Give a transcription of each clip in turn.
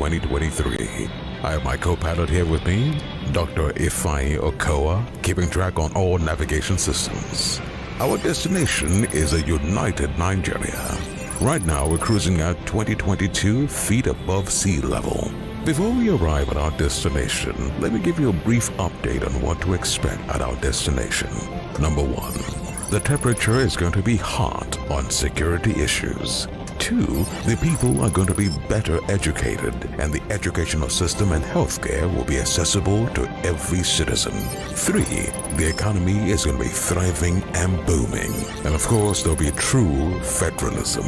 2023. I have my co-pilot here with me, Dr. Ifeanyi Okowa, keeping track on all navigation systems. Our destination is a united Nigeria. Right now, we're cruising at 2022 feet above sea level. Before we arrive at our destination, let me give you a brief update on what to expect at our destination. Number 1, the temperature is going to be hot on security issues. 2, the people are going to be better educated, and the educational system and healthcare will be accessible to every citizen. 3, the economy is going to be thriving and booming. And of course, there'll be true federalism.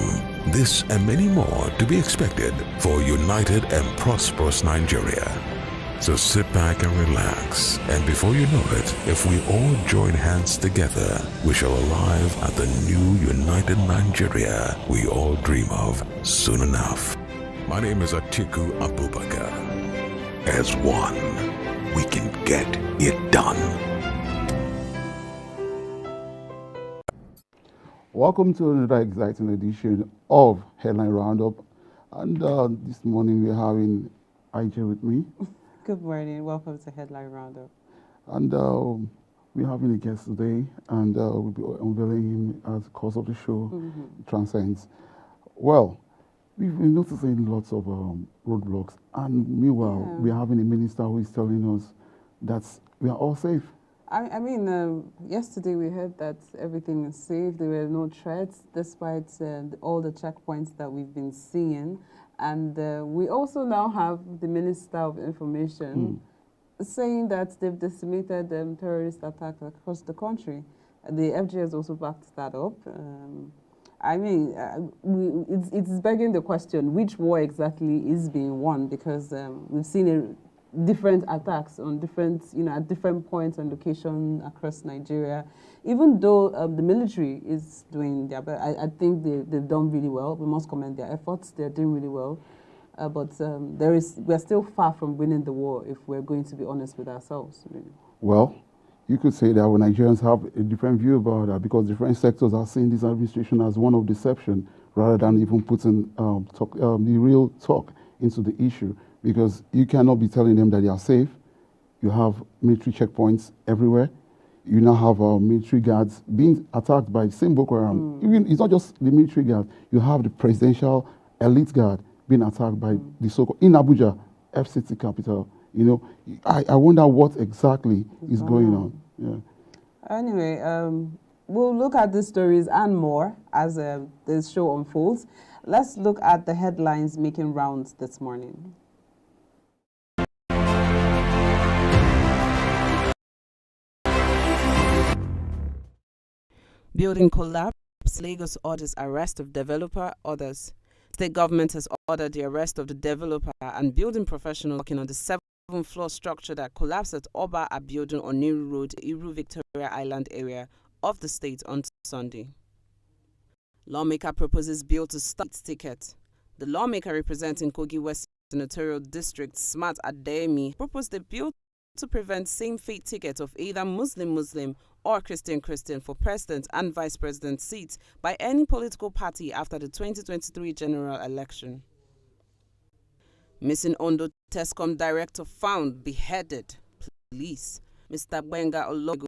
This and many more to be expected for a united and prosperous Nigeria. So sit back and relax, and before you know it, if we all join hands together, we shall arrive at the new united Nigeria we all dream of soon enough. My name is Atiku Abubakar. As one, we can get it done. Welcome to another exciting edition of Headline Roundup, and this morning we're having IJ with me. Good morning. Welcome to Headline Roundup. And we're having a guest today, and we'll be unveiling him as the cause of the show, Transcends. Well, we've been noticing lots of roadblocks, and meanwhile, we're having a minister who is telling us that we are all safe. I mean, yesterday we heard that everything is safe. There were no threats, despite all the checkpoints that we've been seeing. And we also now have the Minister of Information saying that they've decimated terrorist attacks across the country. The FG has also backed that up. I mean, it's begging the question, which war exactly is being won? Because we've seen different attacks on different, at different points and locations across Nigeria. Even though the military is doing their best, I think they've done really well. We must commend their efforts. They're doing really well. But we're still far from winning the war, if we're going to be honest with ourselves. Really. Well, you could say that Nigerians have a different view about that, because different sectors are seeing this administration as one of deception rather than even putting the real talk into the issue. Because you cannot be telling them that they are safe. You have military checkpoints everywhere. You now have military guards being attacked by the same Boko Haram. Even it's not just the military guard. You have the presidential elite guard being attacked by the so-called in Abuja, FCT capital. I wonder what exactly is going on. Yeah. Anyway, we'll look at these stories and more as the show unfolds. Let's look at the headlines making rounds this morning. Building collapse, Lagos orders arrest of developer, others. State government has ordered the arrest of the developer and building professional working on the 7th-floor structure that collapsed at Oba Abiodun on Niru Road, Iru Victoria Island area of the state on Sunday. Lawmaker proposes bill to stop ticket. The lawmaker representing Kogi West Senatorial District, Smart Adeyemi, proposed a bill to prevent same-faith tickets of either Muslim or Christian for president and vice president seats by any political party after the 2023 general election. Missing Ondo Tescom director found beheaded. Police. Mr. Benga Ologo,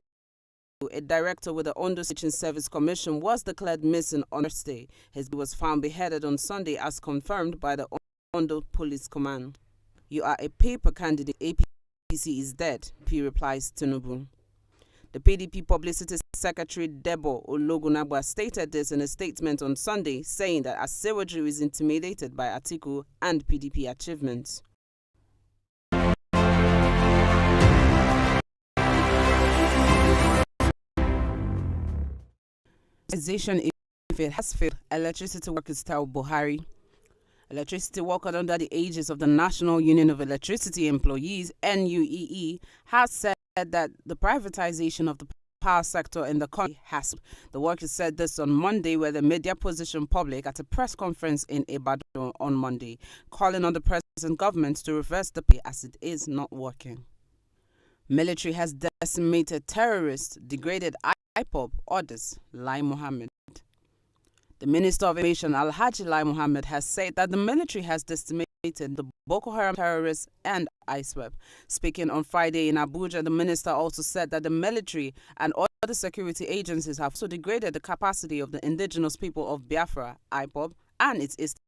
a director with the Ondo Station Service Commission, was declared missing on Thursday. He was found beheaded on Sunday as confirmed by the Ondo Police Command. You are a paper candidate. APC is dead, P replies Tinubu. The PDP Publicity Secretary Debo Ologunagba stated this in a statement on Sunday, saying that Asewaju is intimidated by Atiku and PDP achievements. If it has failed, electricity workers tell Buhari. Electricity workers under the aegis of the National Union of Electricity Employees, NUEE, has said that the privatization of the power sector in the country has. The workers said this on Monday, where they made their position public at a press conference in Ibadan on Monday, calling on the present government to reverse the pay as it is not working. Military has decimated terrorists, degraded IPOB, orders, Lai Mohammed. The Minister of Information, Alhaji Lai Mohammed, has said that the military has decimated the Boko Haram terrorists and ISWAP. Speaking on Friday in Abuja, the minister also said that the military and other security agencies have also degraded the capacity of the indigenous people of Biafra, IPOB, and its Eastern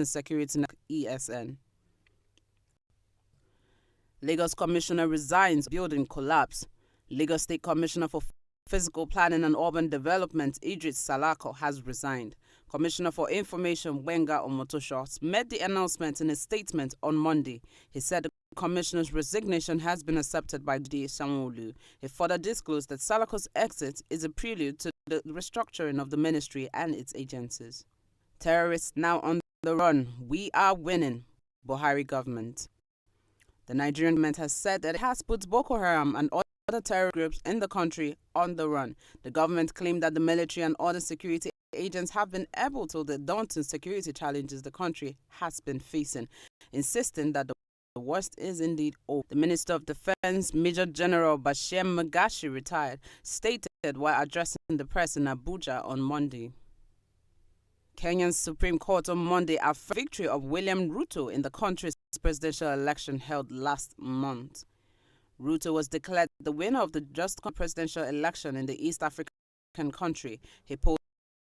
Security Network, ESN. Lagos Commissioner resigns, building collapse. Lagos State Commissioner for Physical Planning and Urban Development, Idris Salako, has resigned. Commissioner for Information, Wenga Omotosho, made the announcement in a statement on Monday. He said the commissioner's resignation has been accepted by D. Sanwo-Olu. He further disclosed that Salako's exit is a prelude to the restructuring of the ministry and its agencies. Terrorists now on the run. We are winning. Buhari government. The Nigerian government has said that it has put Boko Haram and other terror groups in the country on the run. The government claimed that the military and other security agents have been able to the daunting security challenges the country has been facing, insisting that the worst is indeed over. The Minister of Defense, Major General Bashir Magashi, retired, stated while addressing the press in Abuja on Monday. Kenya's Supreme Court on Monday affirmed the victory of William Ruto in the country's presidential election held last month. Ruto was declared the winner of the just presidential election in the East African country. He polled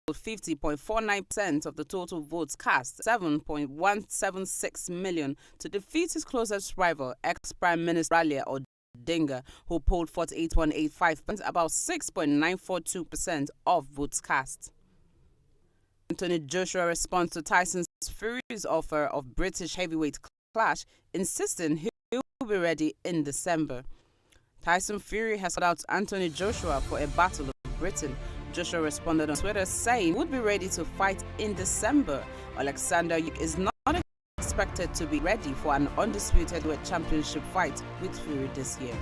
50.49% of the total votes cast, 7.176 million, to defeat his closest rival, ex-Prime Minister Raila Odinga, who polled 48.85%, about 6.942% of votes cast. Anthony Joshua responds to Tyson Fury's offer of British heavyweight clash, insisting he'll be ready in December. Tyson Fury has called out Anthony Joshua for a battle of Britain. Joshua responded on Twitter saying he would be ready to fight in December. Alexander is not expected to be ready for an undisputed heavyweight championship fight with Fury this year.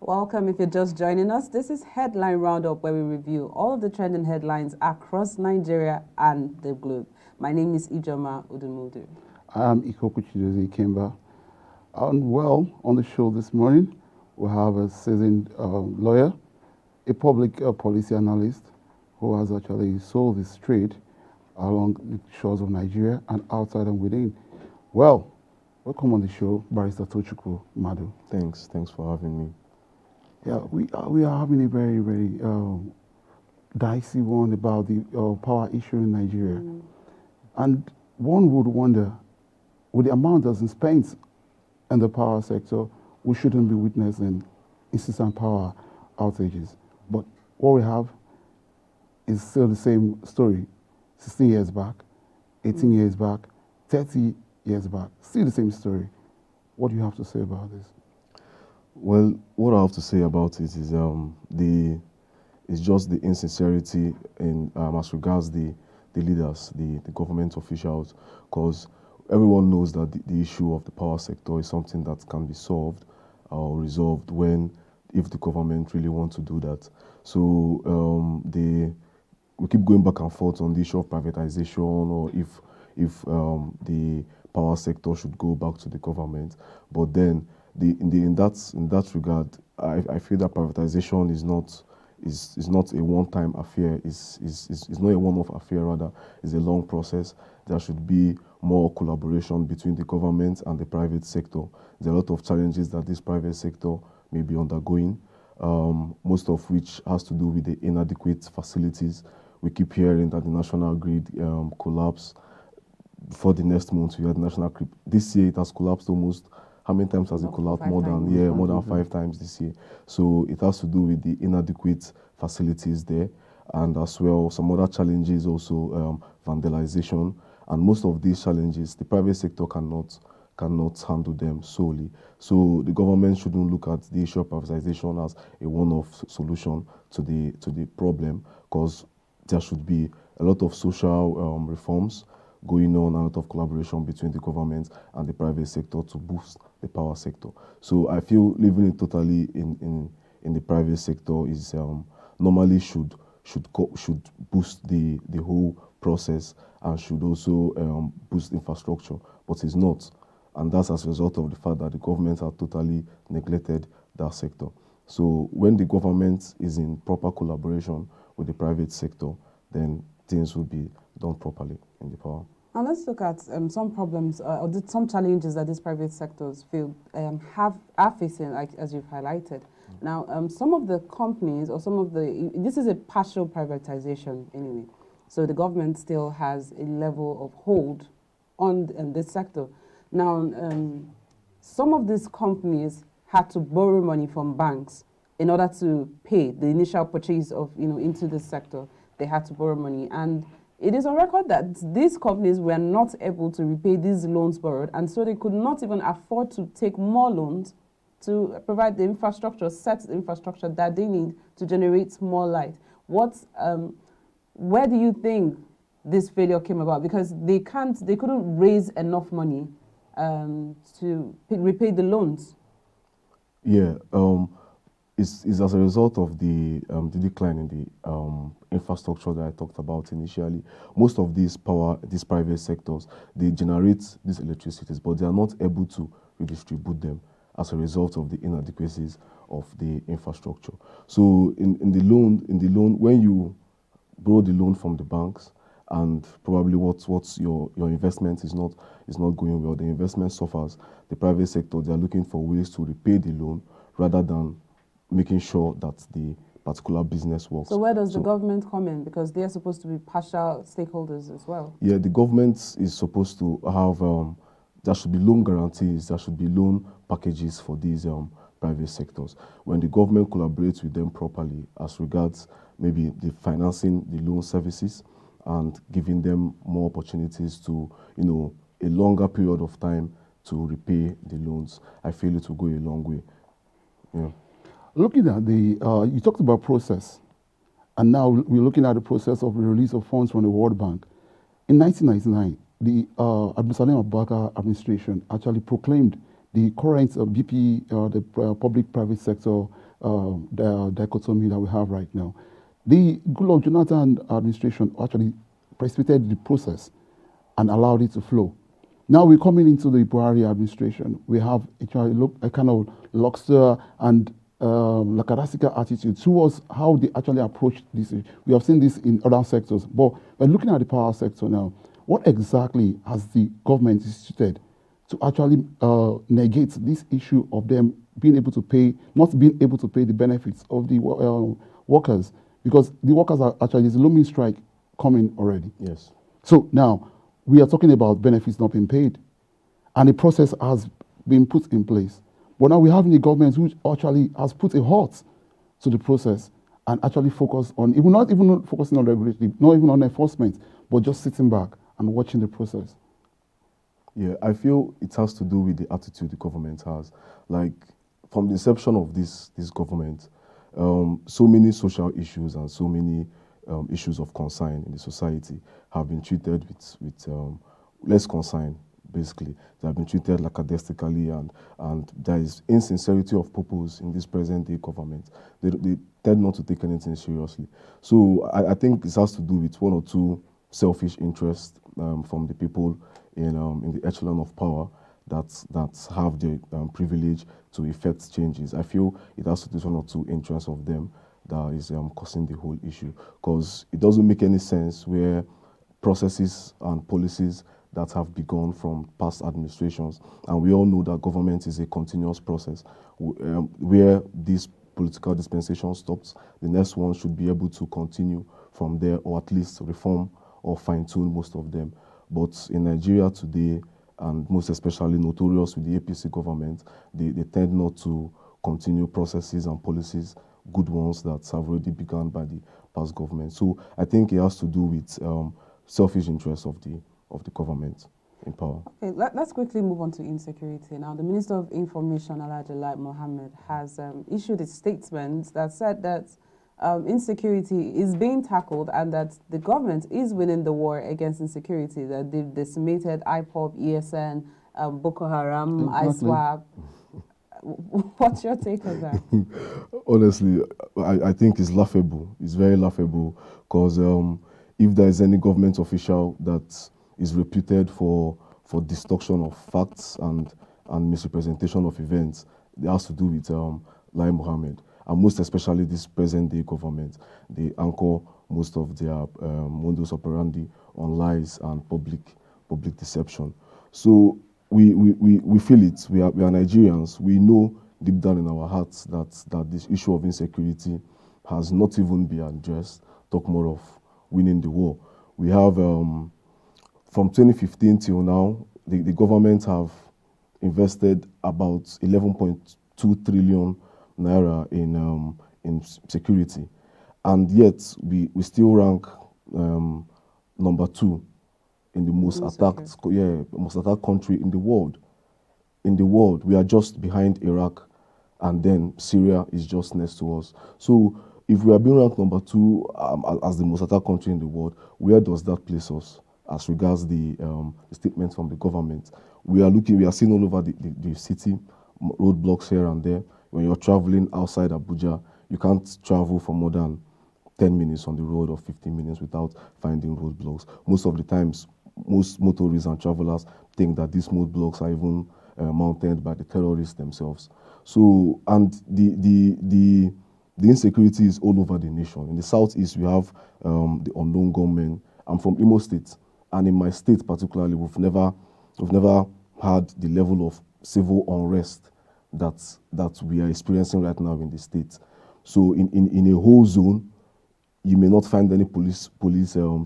Welcome if you're just joining us. This is Headline Roundup, where we review all of the trending headlines across Nigeria and the globe. My name is Ijoma Udumudu. I'm Ikoku Chidozie Kemba. Well, on the show this morning, we have a seasoned lawyer, a public policy analyst who has actually sold his trade along the shores of Nigeria and outside and within. Well, welcome on the show, Barrister Tochukwu Madu. Thanks for having me. Yeah, we are having a very, very dicey one about the power issue in Nigeria. And one would wonder, with the amount that's spent in the power sector, we shouldn't be witnessing incessant power outages. But what we have is still the same story. 16 years back, 18 years back, 30 years back, still the same story. What do you have to say about this? Well, what I have to say about it is it's just the insincerity in as regards the leaders, the government officials, because everyone knows that the issue of the power sector is something that can be solved or resolved if the government really wants to do that. So we keep going back and forth on the issue of privatization, or if the power sector should go back to the government. But then in that regard, I feel that privatization is not a one-time affair. It's not a one-off affair. Rather, it's a long process. There should be more collaboration between the government and the private sector. There are a lot of challenges that this private sector may be undergoing, most of which has to do with the inadequate facilities. We keep hearing that the national grid collapsed. For the next month, we had national grid. This year, it has collapsed almost. How many times has it collapsed? More than 5 times this year. So it has to do with the inadequate facilities there, and as well some other challenges also, vandalization. And most of these challenges, the private sector cannot handle them solely. So the government shouldn't look at the issue of privatization as a one-off solution to the problem, because there should be a lot of social reforms going on, a lot of collaboration between the government and the private sector to boost the power sector. So I feel leaving it totally in the private sector is normally should boost the whole process and should also boost infrastructure, but it's not. And that's as a result of the fact that the government have totally neglected that sector. So when the government is in proper collaboration with the private sector, then things will be done properly in the power. Now let's look at some problems or some challenges that these private sectors are facing, like as you've highlighted. Now, some of the companies or this is a partial privatization anyway. So the government still has a level of hold on this sector. Now, some of these companies had to borrow money from banks in order to pay the initial purchase of, into this sector. They had to borrow money, and it is on record that these companies were not able to repay these loans borrowed, and so they could not even afford to take more loans to provide the infrastructure, set infrastructure that they need to generate more light. Where do you think this failure came about? Because they couldn't raise enough money to repay the loans. Yeah, it's as a result of the decline in the infrastructure that I talked about initially. Most of these private sectors, they generate these electricities, but they are not able to redistribute them as a result of the inadequacies of the infrastructure. So in the loan, when you borrow the loan from the banks, and probably what's your investment is not going well, the investment suffers. The private sector, they are looking for ways to repay the loan rather than making sure that the particular business works. So where does the government come in? Because they are supposed to be partial stakeholders as well. Yeah, the government is supposed to have, there should be loan guarantees, there should be loan packages for these private sectors. When the government collaborates with them properly as regards maybe the financing, the loan services, and giving them more opportunities to, a longer period of time to repay the loans, I feel it will go a long way. Yeah. Looking at you talked about process, and now we're looking at the process of the release of funds from the World Bank. In 1999, the Abdulsalam Abubakar administration actually proclaimed the current BP, the public-private sector dichotomy that we have right now. The Goodluck Jonathan administration actually precipitated the process and allowed it to flow. Now we're coming into the Buhari administration. We have a kind of luxury and lackadaisical attitude towards how they actually approach this. We have seen this in other sectors, but by looking at the power sector now, what exactly has the government instituted to actually negate this issue of them being able to pay, not being able to pay the benefits of the workers? Because the workers are actually, there's a looming strike coming already. Yes. So now we are talking about benefits not being paid, and the process has been put in place. But now we have the government who actually has put a halt to the process and actually focus on, not even focusing on regulatory, not even on enforcement, but just sitting back and watching the process. Yeah, I feel it has to do with the attitude the government has. Like, from the inception of this government, so many social issues and so many issues of concern in the society have been treated with less concern, basically. They have been treated lackadaisically, and there is insincerity of purpose in this present-day government. They tend not to take anything seriously. So I think this has to do with one or two selfish interests from the people in the echelon of power that have the privilege to effect changes. I feel it has to do with one or two interests of them that is causing the whole issue, because it doesn't make any sense where processes and policies that have begun from past administrations, and we all know that government is a continuous process, where this political dispensation stops, the next one should be able to continue from there, or at least reform or fine-tune most of them. But in Nigeria today, and most especially notorious with the APC government, they tend not to continue processes and policies, good ones that have already begun by the past government. So I think it has to do with selfish interests of the government in power. Okay, let's quickly move on to insecurity. Now, the Minister of Information, AtikuLive Mohammed, has issued a statement that said that insecurity is being tackled and that the government is winning the war against insecurity, that they've decimated IPOB, ESN, Boko Haram, ISWAP. What's your take on that? Honestly, I think it's laughable. It's very laughable, because if there is any government official that is reputed for distortion of facts and misrepresentation of events, it has to do with Lai Mohammed. and most especially this present-day government. They anchor most of their modus operandi on lies and public deception. So we feel it. We are Nigerians. We know deep down in our hearts that this issue of insecurity has not even been addressed. Talk more of winning the war. We have from 2015 till now, the government have invested about 11.2 trillion naira in security, and yet we still rank number 2 in the most attacked country in the world. In the world, we are just behind Iraq, and then Syria is just next to us. So if we are being ranked number 2 as the most attacked country in the world, where does that place us as regards the statement from the government? We are seeing all over the city, roadblocks here and there. When you're traveling outside Abuja, you can't travel for more than 10 minutes on the road or 15 minutes without finding roadblocks. Most of the times, most motorists and travelers think that these roadblocks are even mounted by the terrorists themselves. So, and the insecurity is all over the nation. In the southeast, we have the unknown gunmen. I'm from Imo State, and in my state particularly, we've never had the level of civil unrest that we are experiencing right now in the state. So, in a whole zone, you may not find any police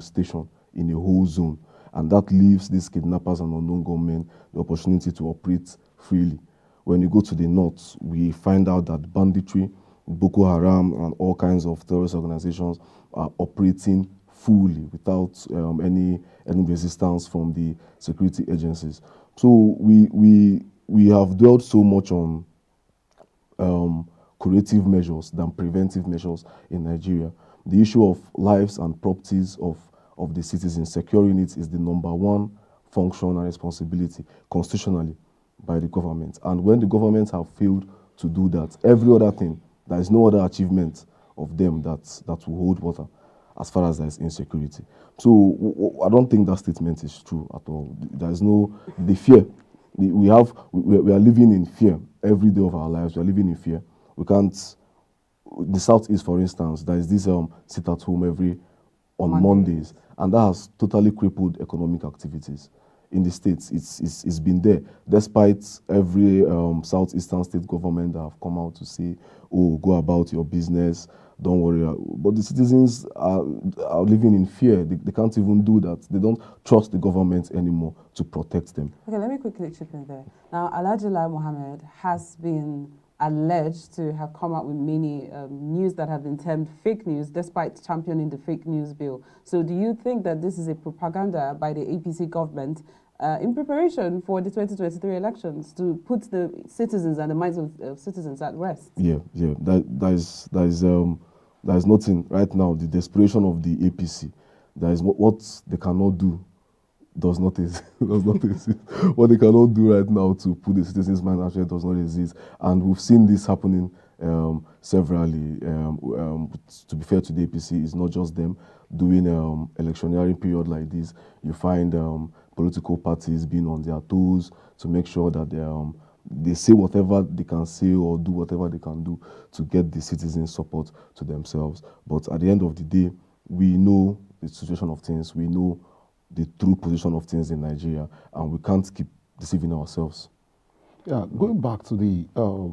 station in a whole zone, and that leaves these kidnappers and unknown gunmen the opportunity to operate freely. When you go to the north, we find out that banditry, Boko Haram, and all kinds of terrorist organizations are operating fully without any resistance from the security agencies. So we have dwelt so much on curative measures than preventive measures in Nigeria. The issue of lives and properties of the citizens, securing it is the number 1 function and responsibility constitutionally by the government. And when the governments have failed to do that, every other thing, there is no other achievement of them that will hold water as far as there is insecurity. So I don't think that statement is true at all. There is the fear. We are living in fear every day of our lives. We are living in fear. We can't. The southeast, for instance, there is this sit at home on Mondays, and that has totally crippled economic activities. In the states, it's been there, despite every southeastern state government that have come out to say, "Oh, go about your business, don't worry." But the citizens are living in fear. They can't even do that. They don't trust the government anymore to protect them. Okay, let me quickly chip in there. Now, Alhaji Lai Mohammed has been alleged to have come out with many news that have been termed fake news, despite championing the fake news bill. So do you think that this is a propaganda by the APC government in preparation for the 2023 elections to put the citizens and the minds of citizens at rest? Yeah. There is nothing right now. The desperation of the APC, there is what they cannot do. Does not exist. What they cannot do right now to put the citizens' mind at rest does not exist, and we've seen this happening severally. To be fair to the APC, it's not just them. During electioneering period like this, you find political parties being on their toes to make sure that they say whatever they can say or do whatever they can do to get the citizens' support to themselves. But at the end of the day, we know the situation of things. We know the true position of things in Nigeria, and we can't keep deceiving ourselves. Yeah, going back to the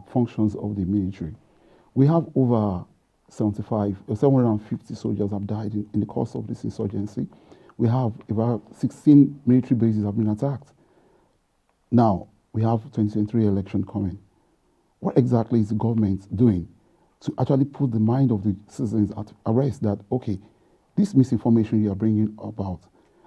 functions of the military, we have over 750 soldiers have died in the course of this insurgency. We have about 16 military bases have been attacked. Now, we have 2023 election coming. What exactly is the government doing to actually put the mind of the citizens at rest that, okay, this misinformation you are bringing about,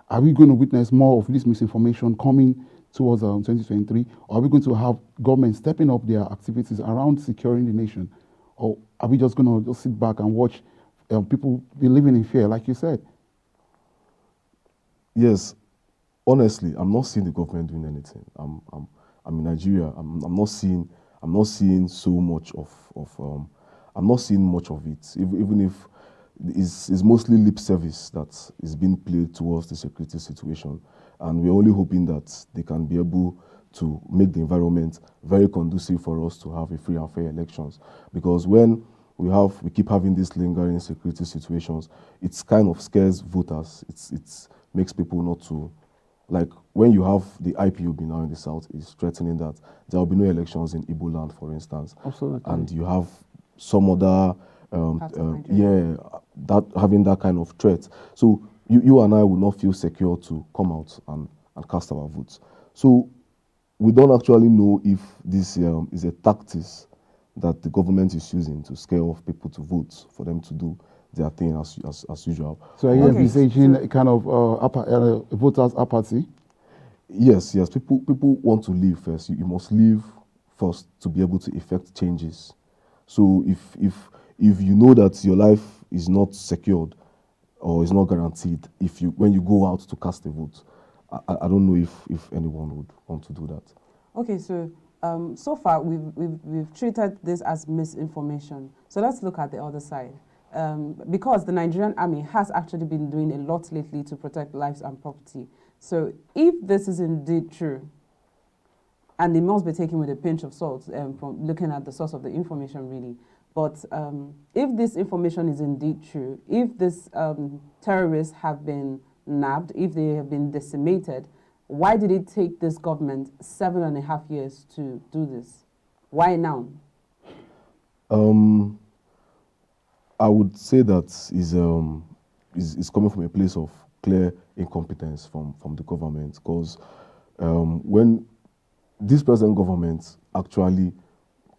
are we going to witness more of this misinformation coming towards 2023? Or are we going to have government stepping up their activities around securing the nation? Or are we just going to just sit back and watch people be living in fear, like you said? Yes, honestly, I'm not seeing the government doing anything. I'm in Nigeria. I'm not seeing so much I'm not seeing much of it. Even if it's mostly lip service that is being played towards the security situation, and we're only hoping that they can be able to make the environment very conducive for us to have a free and fair elections. Because when we keep having these lingering security situations. It's kind of scares voters. It makes people not to, like when you have the IPOB now in the south is threatening that there will be no elections in Igbo land, for instance. Absolutely. And you have some other that having that kind of threat. So you and I will not feel secure to come out and cast our votes. So we don't actually know if this is a tactic that the government is using to scare off people to vote for them to do their thing as usual. So are you envisaging a kind of voters' apathy? Yes. People want to live first. You must live first to be able to effect changes. So if you know that your life is not secured or is not guaranteed, when you go out to cast a vote, I don't know if anyone would want to do that. Okay, so so far we've treated this as misinformation. So let's look at the other side. Because the Nigerian army has actually been doing a lot lately to protect lives and property. So if this is indeed true, and it must be taken with a pinch of salt from looking at the source of the information really, but if this information is indeed true, if these terrorists have been nabbed, if they have been decimated, why did it take this government 7.5 years to do this? Why now? I would say that is coming from a place of clear incompetence from the government, because when this present government actually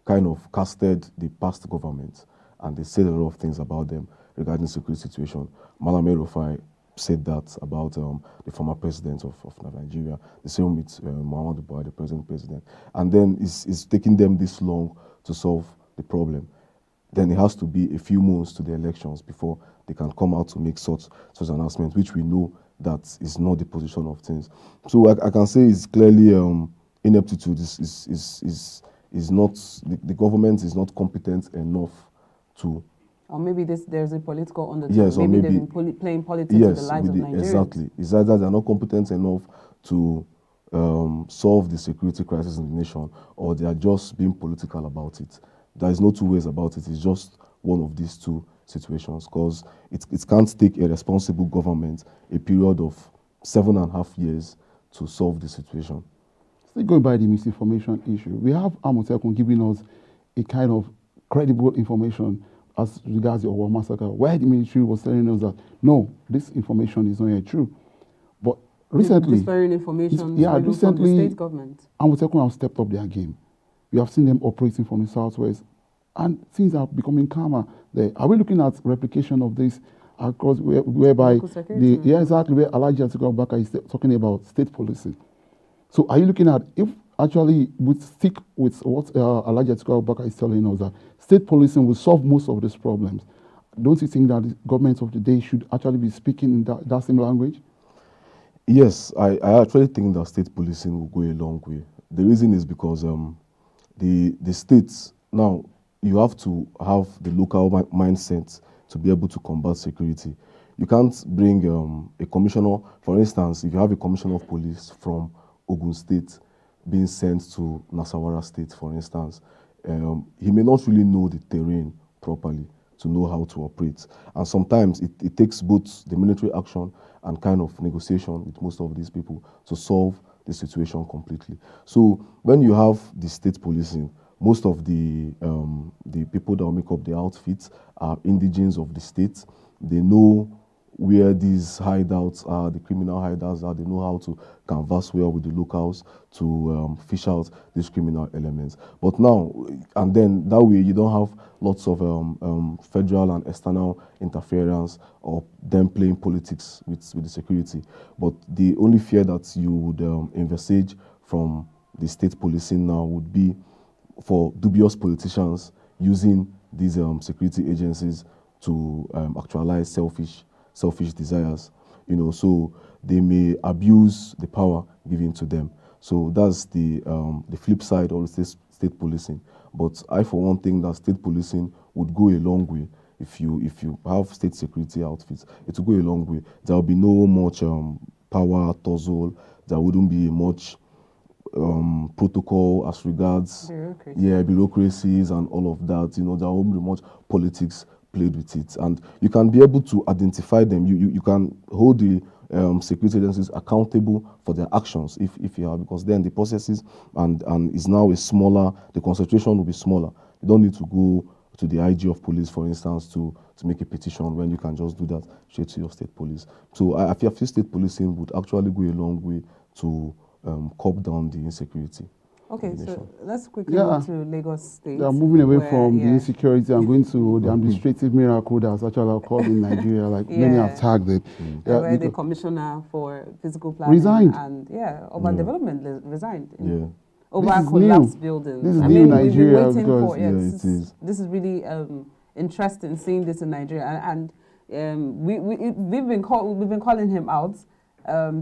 kind of casted the past government and they said a lot of things about them regarding the security situation. Malam El-Rufai said that about the former president of Nigeria, the same with Muhammadu Buhari, the present president. And then it's taking them this long to solve the problem. Then it has to be a few months to the elections before they can come out to make such an announcement, which we know that is not the position of things. So I can say it's clearly ineptitude is not, the government is not competent enough to. Or maybe there's a political undertone. Yes, maybe they've been playing politics in the lives of Nigerians. Exactly. It's either they're not competent enough to solve the security crisis in the nation, or they are just being political about it. There is no two ways about it. It's just one of these two situations, because it can't take a responsible government a period of 7.5 years to solve the situation. Still going by the misinformation issue, we have Amotekun giving us a kind of credible information as regards the Owa massacre, where the military was telling us that, no, this information is not yet true. But recently, recently, from the state government, Amotekun have stepped up their game. We have seen them operating from the southwest, and things are becoming calmer there. Are we looking at replication of this across whereby exactly where Alhaji Atiku Abubakar is talking about state policing? So are you looking at, if actually we stick with what Alhaji Atiku Abubakar is telling us, that state policing will solve most of these problems? Don't you think that the governments of the day should actually be speaking in that same language? Yes, I actually think that state policing will go a long way. The reason is because the states, now you have to have the local mindset to be able to combat security. You can't bring a commissioner, for instance, if you have a commissioner of police from Ogun State being sent to Nasarawa State, for instance, he may not really know the terrain properly to know how to operate. And sometimes it takes both the military action and kind of negotiation with most of these people to solve the situation completely. So when you have the state policing, most of the people that will make up the outfits are indigenes of the state. They know where these hideouts are, the criminal hideouts are. They know how to converse well with the locals to fish out these criminal elements. But now, and then that way you don't have lots of federal and external interference or them playing politics with the security. But the only fear that you would envisage from the state policing now would be for dubious politicians using these security agencies to actualize selfish desires, so they may abuse the power given to them. So that's the flip side of state policing. But I, for one, think that state policing would go a long way. If you have state security outfits, it will go a long way. There will be no much power tussle. There wouldn't be much protocol as regards bureaucracies and all of that. You know, there are very much politics played with it, and you can be able to identify them. You can hold the security agencies accountable for their actions if you are, because then the processes and is now the concentration will be smaller. You don't need to go to the IG of police, for instance, to make a petition, when you can just do that straight to your state police. So I feel state policing would actually go a long way to curb down the insecurity. Okay, so let's quickly move to Lagos State. They are moving away from the insecurity and going to the administrative miracle that's actually occurred in Nigeria, like many have tagged it. Where the commissioner for physical planning resigned. And urban development resigned. Over this collapsed buildings. This is new Nigeria because this is really interesting seeing this in Nigeria, and we've been calling him out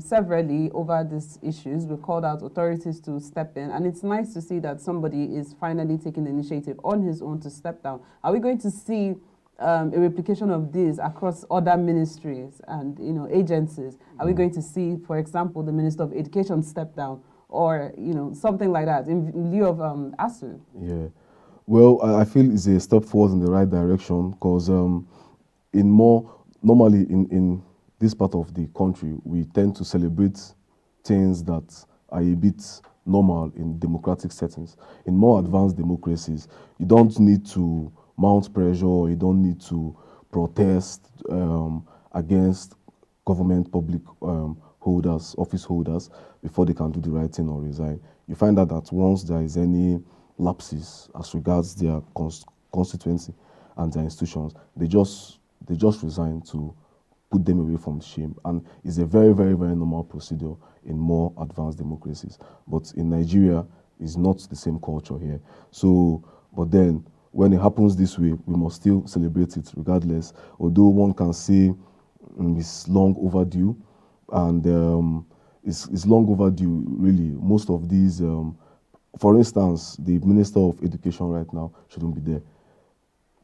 severally over these issues. We've called out authorities to step in, and it's nice to see that somebody is finally taking the initiative on his own to step down. Are we going to see a replication of this across other ministries and agencies? Are we going to see, for example, the Minister of Education step down, or something like that in lieu of ASU? Yeah, well, I feel it's a step forward in the right direction, because normally in this part of the country, we tend to celebrate things that are a bit normal in democratic settings. In more advanced democracies, you don't need to mount pressure, or you don't need to protest against government public office holders before they can do the right thing or resign. You find out that once there is any lapses as regards their constituency and their institutions, they just resign to put them away from shame. And it's a very, very, very normal procedure in more advanced democracies. But in Nigeria, it's not the same culture here. So, but then when it happens this way, we must still celebrate it regardless, although one can say it's long overdue. And it's long overdue, really. Most of these, for instance, the Minister of Education right now shouldn't be there.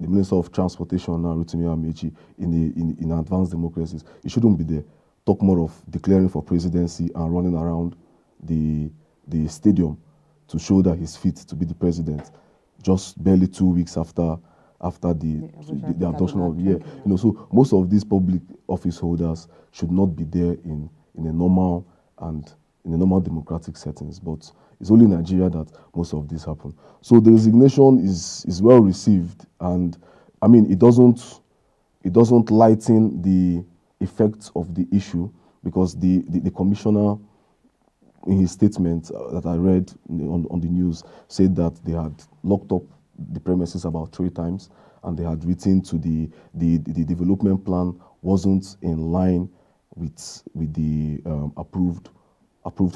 The Minister of Transportation now, Rotimi Amechi, in advanced democracies, he shouldn't be there. Talk more of declaring for presidency and running around the stadium to show that he's fit to be the president, just barely 2 weeks after the adoption of So most of these public office holders should not be there in a normal democratic settings. But it's only in Nigeria that most of this happen. So the resignation is well received, and I mean it doesn't lighten the effects of the issue, because the commissioner, in his statement that I read on the news, said that they had locked up the premises about 3 times, and they had written to the development plan wasn't in line with the approved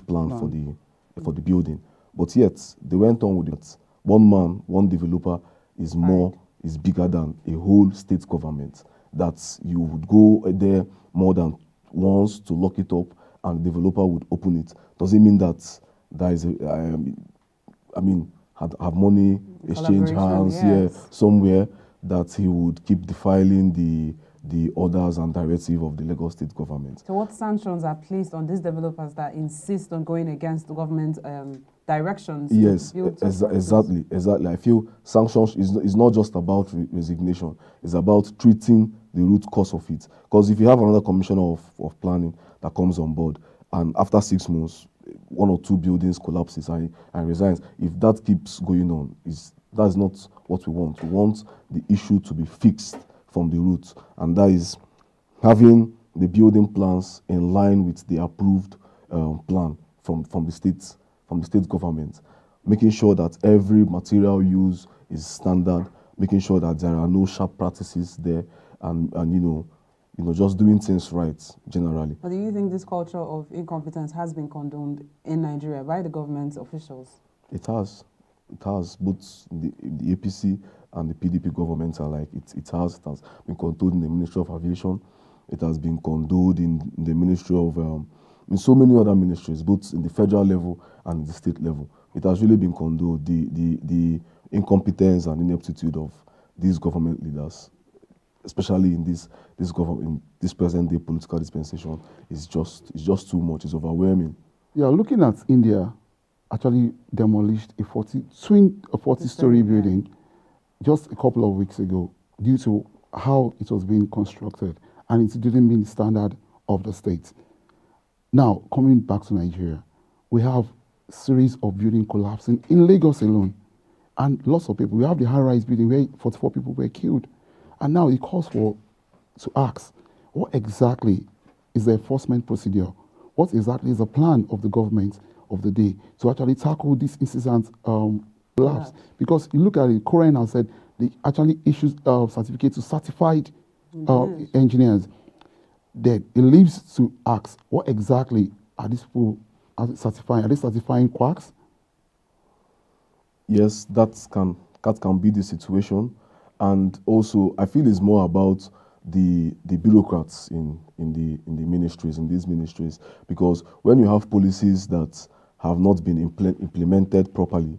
plan for the building. But yet they went on with it. One man, one developer is bigger than a whole state government. That you would go there more than once to lock it up, and the developer would open it. Does it mean that there is have money exchange hands somewhere, that he would keep defiling the orders and directive of the Lagos state government? So what sanctions are placed on these developers that insist on going against the government directions? Yes, exactly. I feel sanctions is not just about resignation. It's about treating the root cause of it. Because if you have another commissioner of planning that comes on board, and after 6 months, 1 or 2 buildings collapses and resigns, if that keeps going on, that's not what we want. We want the issue to be fixed from the roots, and that is having the building plans in line with the approved plan from the state government, making sure that every material use is standard, making sure that there are no sharp practices there, and just doing things right generally. But do you think this culture of incompetence has been condoned in Nigeria by the government officials? It has. Both the APC and the PDP governments are like it has been condoned in the Ministry of Aviation. It has been condoned in the Ministry of in so many other ministries, both in the federal level and the state level. It has really been condoned. The incompetence and ineptitude of these government leaders, especially in this present day political dispensation, is just too much. It's overwhelming. Yeah, looking at India, actually demolished a 40-story building just a couple of weeks ago due to how it was being constructed, and it didn't meet the standard of the state. Now, coming back to Nigeria, we have a series of buildings collapsing in Lagos alone, and lots of people. We have the high-rise building where 44 people were killed, and now it calls for to ask, what exactly is the enforcement procedure? What exactly is the plan of the government of the day to actually tackle this incessant collapse? Because you look at it, Korean has said they actually issues certificates to certified engineers. Then it leaves to ask, what exactly are these people certifying? Are they certifying quacks? Yes, that can be the situation, and also I feel it's more about the bureaucrats in the ministries, in these ministries, because when you have policies that have not been implemented properly,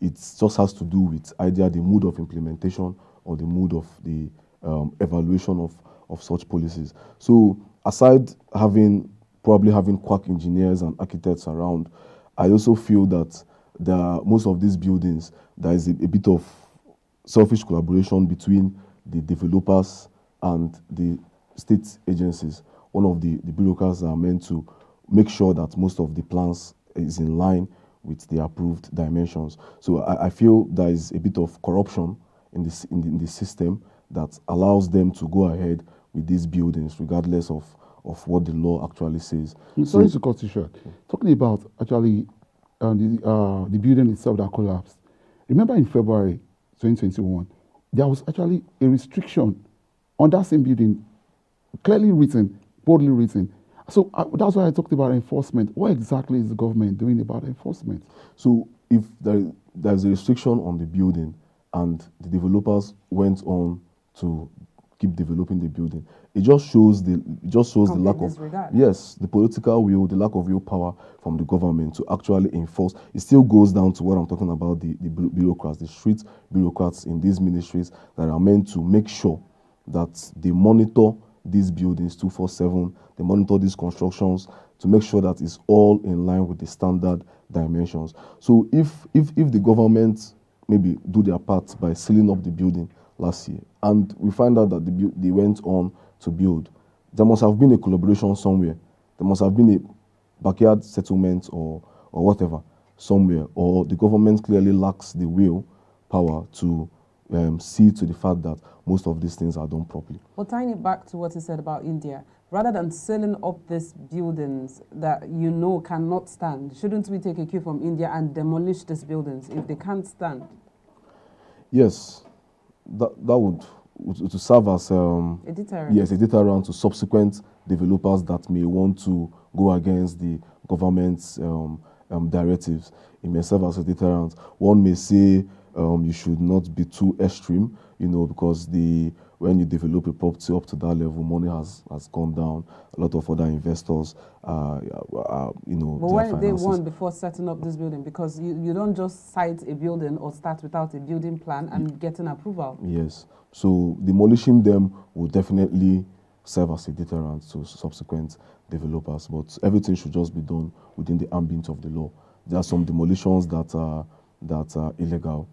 it just has to do with either the mood of implementation or the mood of the evaluation of such policies. So aside probably having quack engineers and architects around, I also feel that most of these buildings, there is a bit of selfish collaboration between the developers and the state agencies. One of the bureaucrats are meant to make sure that most of the plans is in line with the approved dimensions. So I feel there is a bit of corruption in the system that allows them to go ahead with these buildings regardless of what the law actually says. Sorry to cut you short. Talking about actually the building itself that collapsed. Remember in February 2021, there was actually a restriction on that same building, clearly written, boldly written. So that's why I talked about enforcement. What exactly is the government doing about enforcement? So if there's a restriction on the building and the developers went on to keep developing the building, it just shows the lack of the political will, the lack of willpower from the government to actually enforce. It still goes down to what I'm talking about, the bureaucrats, the street bureaucrats in these ministries that are meant to make sure that they monitor these buildings 24/7, they monitor these constructions to make sure that it's all in line with the standard dimensions. So if the government maybe do their part by sealing up the building last year, and we find out that they went on to build, there must have been a collaboration somewhere. There must have been a backyard settlement or whatever somewhere, or the government clearly lacks the will power to see to the fact that most of these things are done properly. Well, tying it back to what you said about India, rather than sealing up these buildings that cannot stand, shouldn't we take a cue from India and demolish these buildings if they can't stand? Yes, that would to serve as a deterrent. Yes, a deterrent to subsequent developers that may want to go against the government's directives. It may serve as a deterrent. One may say you should not be too extreme, because when you develop a property up to that level, money has gone down. A lot of other investors, But why did they want before setting up this building? Because you don't just site a building or start without a building plan and getting approval. Yes. So demolishing them will definitely serve as a deterrent to subsequent developers. But everything should just be done within the ambit of the law. There are some demolitions that are illegal.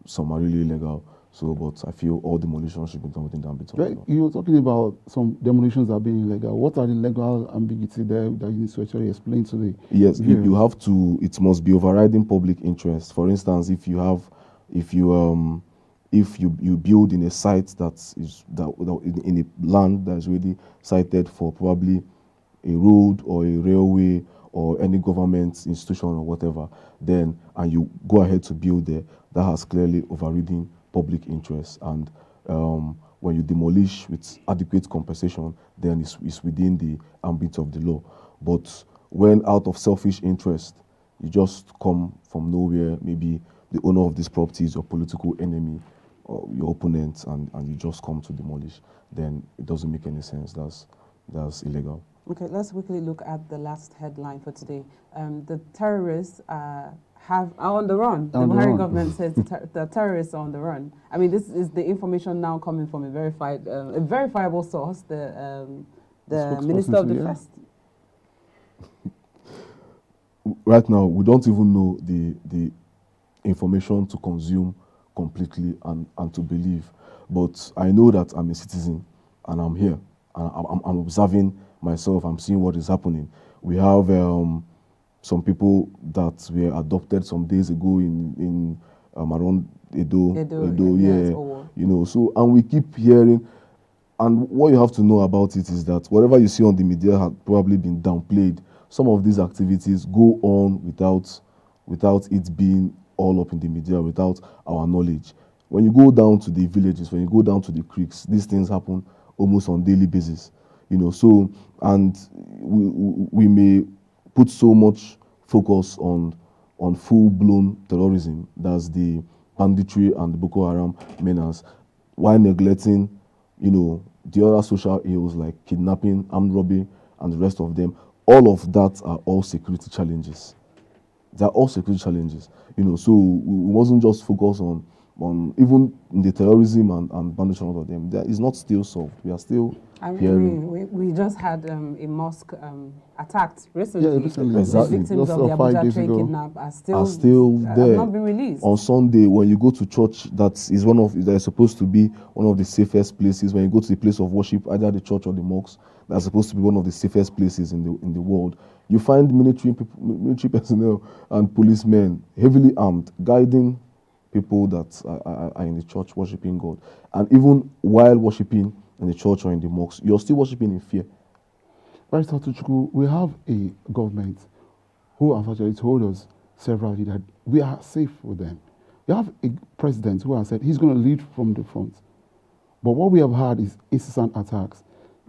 Some are really illegal. So, but I feel all demolitions should be done within the ambit of the law. You were talking about some demolitions that are being illegal. What are the legal ambiguity there that you need to actually explain to the Yes, you have to. It must be overriding public interest. For instance, if you build in a site in a land that is already cited for probably a road or a railway or any government institution or whatever, and you go ahead to build there, that has clearly overriding public interest. And when you demolish with adequate compensation, then it's within the ambit of the law. But when out of selfish interest, you just come from nowhere, maybe the owner of this property is your political enemy or your opponent, and you just come to demolish, then it doesn't make any sense. That's illegal. Okay, let's quickly look at the last headline for today. The terrorists are on the run. The Buhari government says the terrorists are on the run. I mean, this is the information now coming from a verifiable source, the Minister of Defense. right now we don't even know the information to consume completely and to believe. But I know that I'm a citizen and I'm here and I'm observing myself. I'm seeing what is happening. We have some people that were adopted some days ago in around Edo, yes, you know. So, and we keep hearing. And what you have to know about it is that whatever you see on the media had probably been downplayed. Some of these activities go on without it being all up in the media, without our knowledge. When you go down to the villages, when you go down to the creeks, these things happen almost on daily basis, you know. So, and we may put so much focus on full-blown terrorism, that's the banditry and the Boko Haram menace, while neglecting, you know, the other social ills like kidnapping, armed robbery, and the rest of them. All of that are all security challenges. They are all security challenges, you know. So we wasn't just focused on even in the terrorism and banditry and all of them. That is not still solved. We are still hearing. We just had a mosque attacked recently. Yeah, recently. Exactly. The victims of the 5 Abuja days train ago. kidnap are Still there. have not been released. On Sunday, when you go to church, that is that is supposed to be one of the safest places. When you go to the place of worship, either the church or the mosque, that's supposed to be one of the safest places in the world. You find military personnel and policemen heavily armed, guiding people that are in the church worshiping God. And even while worshiping in the church or in the mosque, you're still worshiping in fear. Right, Atuchukwu, we have a government who has actually told us severally that we are safe with them. We have a president who has said he's going to lead from the front. But what we have had is incessant attacks.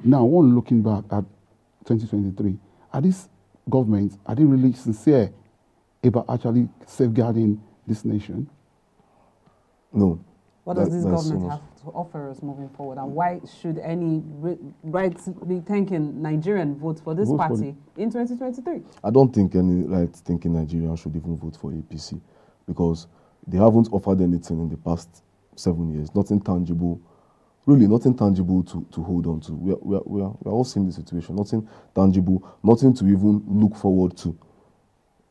Now, one looking back at 2023, are these governments, are they really sincere about actually safeguarding this nation? No. What does this government have to offer us moving forward? And why should any rightly thinking Nigerian vote for this party in 2023? I don't think any right-thinking Nigerian should even vote for APC because they haven't offered anything in the past 7 years. Nothing tangible, really nothing tangible to hold on to. We are all seeing the situation. Nothing tangible, nothing to even look forward to,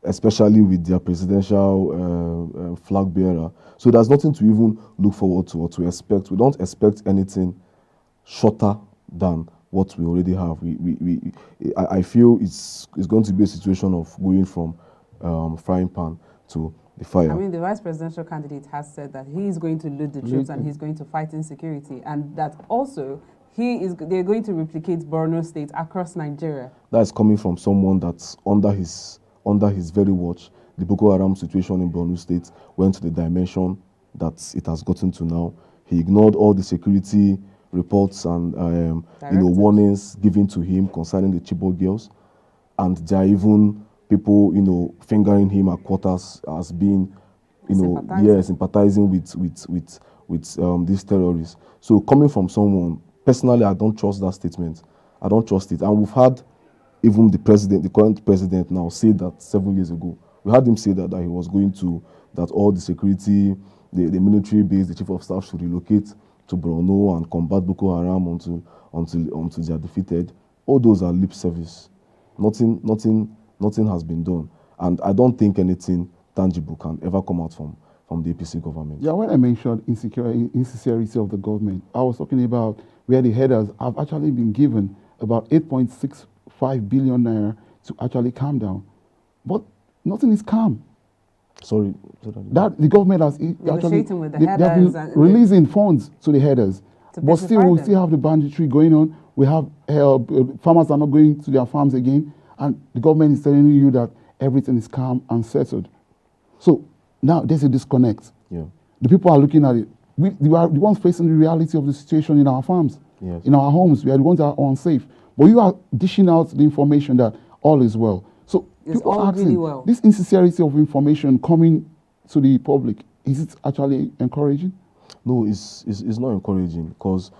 especially with their presidential flag bearer. So there's nothing to even look forward to or to expect. We don't expect anything shorter than what we already have. I feel it's going to be a situation of going from frying pan to the fire. I mean, the vice presidential candidate has said that he is going to lead the troops and he's going to fight insecurity, and that also they're going to replicate Borno State across Nigeria. That's coming from someone that's under his very watch. The Boko Haram situation in Borno State went to the dimension that it has gotten to now. He ignored all the security reports and warnings given to him concerning the Chibok girls, and there are even people fingering him at quarters as being sympathizing with these terrorists. So coming from someone, personally, I don't trust that statement. I don't trust it, and we've had even the current president now say that 7 years ago. We had him say that he was going to, that all the security, the military base, the chief of staff should relocate to Borno and combat Boko Haram until they are defeated. All those are lip service. Nothing has been done. And I don't think anything tangible can ever come out from the APC government. Yeah, when I mentioned insincerity of the government, I was talking about where the headers have actually been given about 8.65 billion naira to actually calm down. But nothing is calm. Sorry. That the government has negotiating with the they headers have been releasing funds to the headers. But still, we still have the banditry going on. We have farmers are not going to their farms again. And the government is telling you that everything is calm and settled. So now there's a disconnect. Yeah. The people are looking at it. We are the ones facing the reality of the situation in our farms, yes, in our homes. We are the ones that are unsafe. But you are dishing out the information that all is well. So it's people all are asking, really well. this insincerity of information coming to the public, is it actually encouraging? No, it's not encouraging, because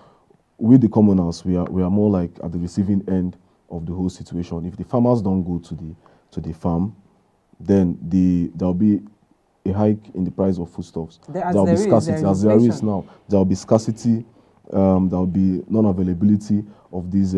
we, the commoners, we are more like at the receiving end of the whole situation. If the farmers don't go to the farm, then there'll be a hike in the price of foodstuffs. There'll be scarcity, as there is now. There'll be scarcity. There'll be non-availability of these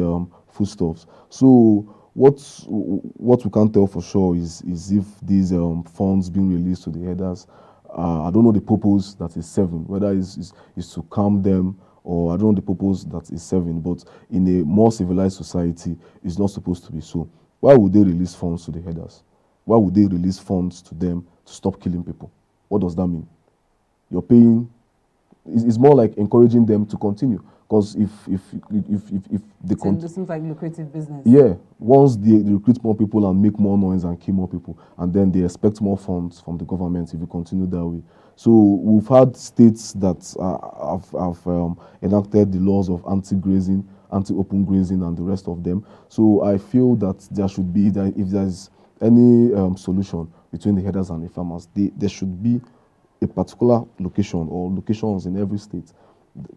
foodstuffs. So what we can't tell for sure is if these funds being released to the headers, I don't know the purpose that is serving, whether is to calm them, or I don't know the purpose that is serving, but in a more civilized society, it's not supposed to be so. Why would they release funds to the headers? Why would they release funds to them to stop killing people? What does that mean? You're paying, it's more like encouraging them to continue. Because if they continue, it seems like lucrative business. Yeah, once they recruit more people and make more noise and kill more people, and then they expect more funds from the government if you continue that way. So we've had states that have enacted the laws of anti-grazing, anti-open grazing, and the rest of them. So I feel that there should be, if there's any solution between the headers and the farmers, there should be a particular location or locations in every state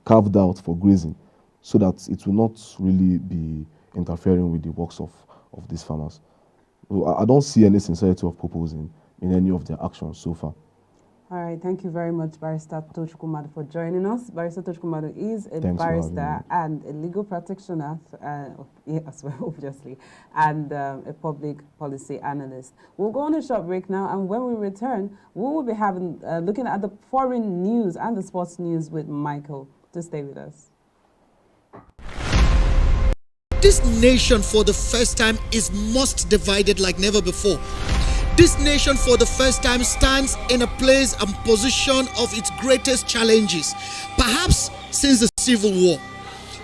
carved out for grazing, so that it will not really be interfering with the works of these farmers. So I don't see any sincerity of purpose in any of their actions so far. All right, thank you very much, Barrister Tochukwu for joining us. Barrister Tochukwu is a barrister and a legal practitioner as well, obviously, and a public policy analyst. We'll go on a short break now, and when we return, we will be having looking at the foreign news and the sports news with Michael. Just stay with us. This nation, for the first time, is most divided like never before. This nation, for the first time, stands in a place and position of its greatest challenges, perhaps since the Civil War.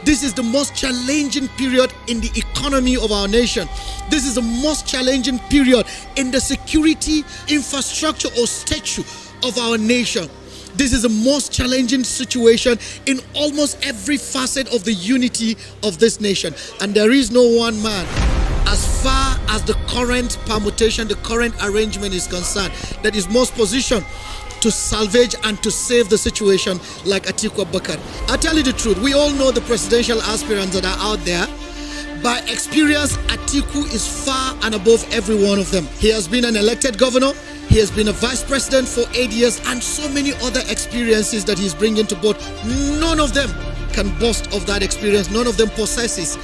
This is the most challenging period in the economy of our nation. This is the most challenging period in the security, infrastructure, or statue of our nation. This is the most challenging situation in almost every facet of the unity of this nation. And there is no one man, as far as the current permutation, the current arrangement is concerned, that is most positioned to salvage and to save the situation like Atiku Abubakar. I'll tell you the truth, we all know the presidential aspirants that are out there. By experience, Atiku is far and above every one of them. He has been an elected governor, he has been a vice president for 8 years, and so many other experiences that he's bringing to board. None of them can boast of that experience. None of them possesses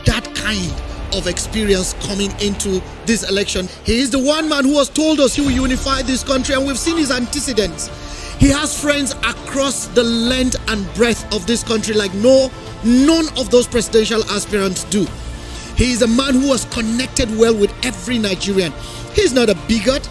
that kind of experience coming into this election. He is the one man who has told us he will unify this country, and we've seen his antecedents. He has friends across the length and breadth of this country like none of those presidential aspirants do. He is a man who has connected well with every Nigerian. He's not a bigot.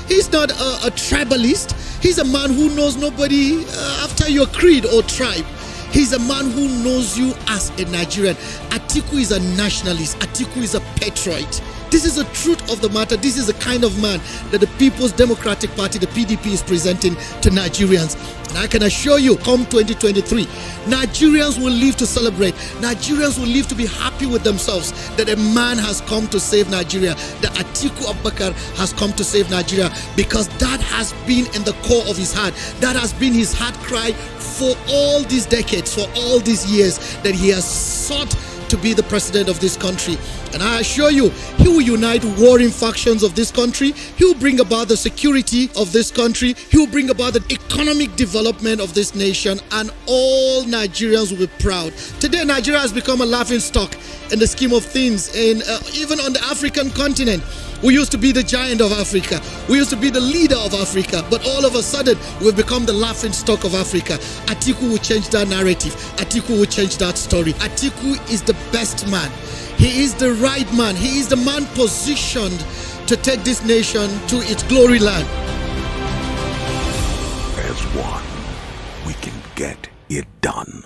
He's not a tribalist. He's a man who knows nobody after your creed or tribe. He's a man who knows you as a Nigerian. Atiku is a nationalist. Atiku is a patriot. This is the truth of the matter. This is the kind of man that the People's Democratic Party, the PDP, is presenting to Nigerians. And I can assure you, come 2023, Nigerians will live to celebrate. Nigerians will live to be happy with themselves that a man has come to save Nigeria, that Atiku Abubakar has come to save Nigeria, because that has been in the core of his heart. That has been his heart cry for all these decades, for all these years that he has sought to be the president of this country. And I assure you, he will unite warring factions of this country. He will bring about the security of this country. He will bring about the economic development of this nation, and all Nigerians will be proud. Today, Nigeria has become a laughing stock in the scheme of things, and even on the African continent. We used to be the giant of Africa. We used to be the leader of Africa. But all of a sudden, we've become the laughing stock of Africa. Atiku will change that narrative. Atiku will change that story. Atiku is the best man. He is the right man. He is the man positioned to take this nation to its glory land. As one, we can get it done.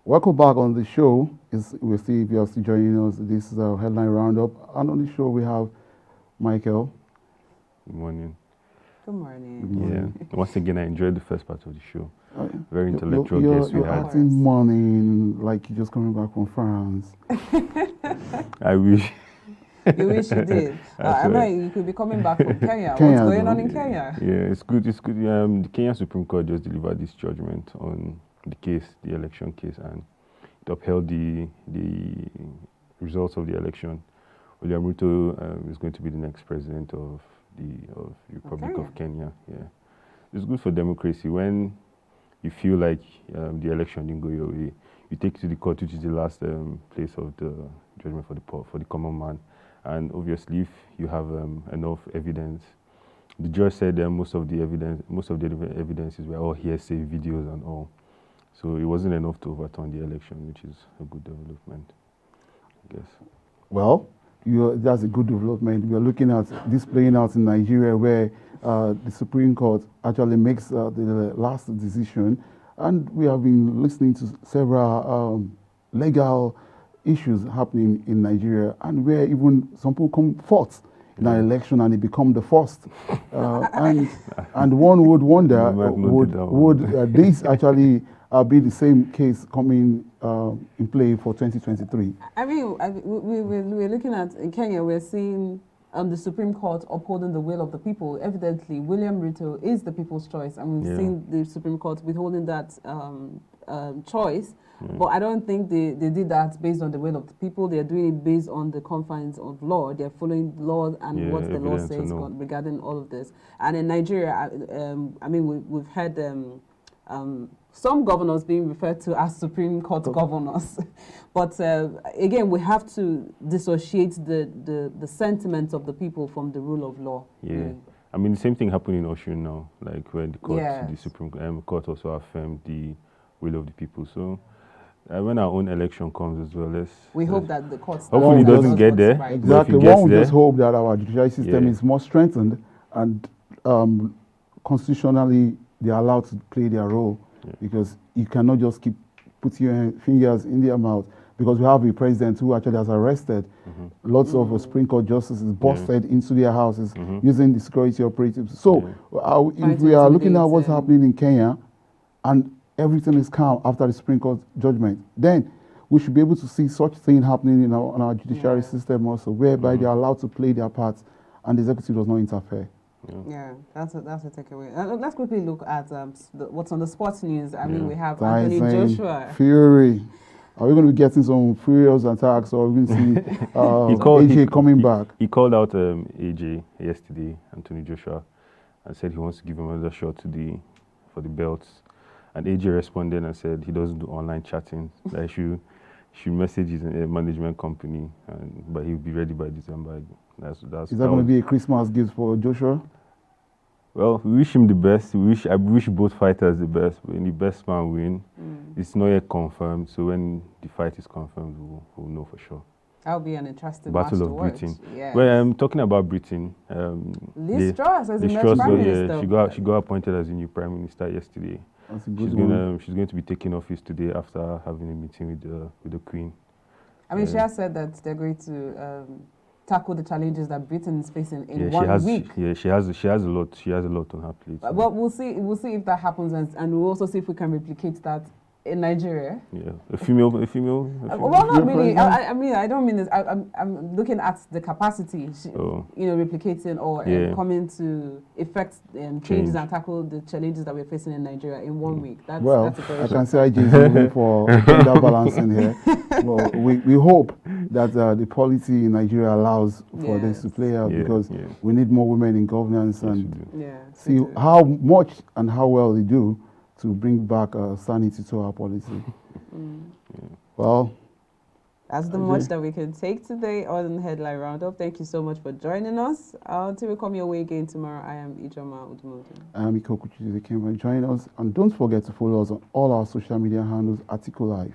Welcome back on the show. We'll see if you're still joining us. This is our headline roundup. And on the show, we have Michael. Good morning. Good morning. Yeah. Once again, I enjoyed the first part of the show. Very intellectual guests we You're had. acting morning like you're just coming back from France. I wish. You wish you did. I mean, you could be coming back from Kenya. What's going on in Kenya? Yeah, it's good. It's good. The Kenya Supreme Court just delivered this judgment on the case, the election case, and it upheld the results of the election. William Ruto is going to be the next president of the Republic of Kenya. Yeah, it's good for democracy when you feel like the election didn't go your way. you take it to the court, which is the last place of the judgment for the common man. And obviously, if you have enough evidence, the judge said most of the evidences were all hearsay videos and all. So it wasn't enough to overturn the election, which is a good development, I guess. Well, that's a good development. We are looking at this playing out in Nigeria, where the Supreme Court actually makes the last decision, and we have been listening to several legal issues happening in Nigeria, and where even some people come fourth in an election and they become the first. And one would wonder, would this actually be the same case coming in play for 2023? I mean, we're looking at, in Kenya, we're seeing the Supreme Court upholding the will of the people. Evidently, William Ruto is the people's choice, and we've seen the Supreme Court withholding that choice. But I don't think they did that based on the will of the people. They're doing it based on the confines of law. They're following law and what the law says regarding all of this. And in Nigeria, I mean, we've had some governors being referred to as Supreme Court governors. But again, we have to dissociate the sentiments of the people from the rule of law. Yeah. I mean, the same thing happened in Osun now, like when the court, the Supreme Court also affirmed the will of the people. So when our own election comes as well, we hope that the court hopefully doesn't get there. Right. Exactly. One would just hope that our judicial system is more strengthened, and constitutionally they are allowed to play their role, because you cannot just keep putting your fingers in their mouth, because we have a president who actually has arrested lots of Supreme Court justices, busted into their houses using the security operatives. So if we are looking at what's happening in Kenya, and everything is calm after the Supreme Court judgment, then we should be able to see such thing happening in our judiciary system also, whereby they are allowed to play their parts and the executive does not interfere. Yeah, that's a takeaway. Let's quickly look at what's on the sports news. I mean, we have Anthony Joshua. Fury. Are we going to be getting some furious attacks, or are we going to see AJ coming back? He called out AJ yesterday, Anthony Joshua, and said he wants to give him another shot for the belts. And AJ responded and said he doesn't do online chatting. That should message his management company, but he'll be ready by December. Is that going to be a Christmas gift for Joshua? Well, we wish him the best. I wish both fighters the best. When the best man win, it's not yet confirmed. So when the fight is confirmed, we'll know for sure. That'll be an interesting Battle of watch. Britain. Yes. Well, I'm talking about Britain. Liz Truss as the next Prime Minister. She got appointed as the new Prime Minister yesterday. That's a good one. She's going to be taking office today after having a meeting with the Queen. I mean, she has said that they're going to tackle the challenges that Britain is facing in 1 week. She has a lot. She has a lot on her plate. So. Well, we'll see if that happens, and we'll also see if we can replicate that in Nigeria. Yeah, a female. Well, not really. I mean, I don't mean this. I'm looking at the capacity, replicating or coming to effect changes and tackle the challenges that we're facing in Nigeria in 1 week. That's a I can say IJ is moving for gender balance in here. Well, we hope that the policy in Nigeria allows for this to play out, because we need more women in governance, and see how much and how well they do to bring back sanity to our policy. Well, that's the much that we can take today on the Headline Roundup. Thank you so much for joining us. Until we come your way again tomorrow, I am Ijoma Udumodu. I am Ikokuchi. They came and join us. And don't forget to follow us on all our social media handles, AtikuLive.